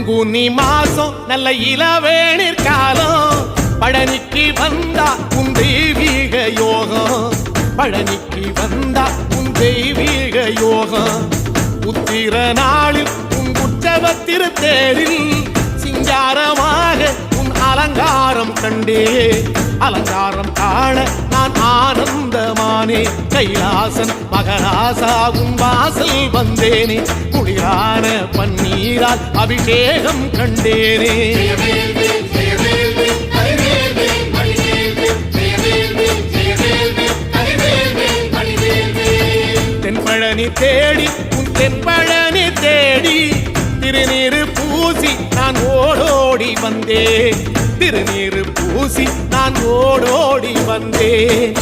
பங்குனி மாசம் நல்ல இளவேணிற் காலம் பழனிக்கு வந்தா உன் தெய்வீக யோகம் பழனிக்கு வந்தா உன் தெய்வீக யோகம் உத்திர நாளில் உன் உற்சவ திருத்தேரில் சிங்காரமாக உன் அலங்காரம் கண்டே அலங்காரம் காண நான் ஆனந்தமானே கைலாசன் மகராசா உன் வாசல் வந்தேனே குளிரான பன்னீரால் அபிஷேகம் கண்டேனே தென்பழனி தேடி உன் தென்பழனி தேடி திருநீரு பூசி நான் ஓடோடி வந்தேன் திருநீரு பூசி நான் ஓடோடி வந்தேன்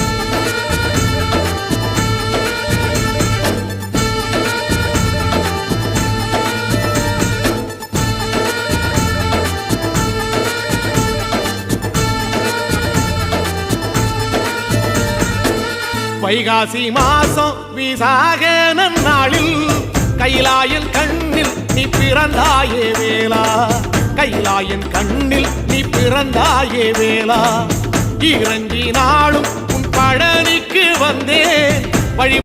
வைகாசி மாசம் விசாக நன்னாளில் கைலாயன் கண்ணில் நீ பிறந்தாயே வேளா கைலாயன் கண்ணில் நீ பிறந்தாயே வேளா இறங்கி நாளும் உன் பழனிக்கு வந்தேன் வழி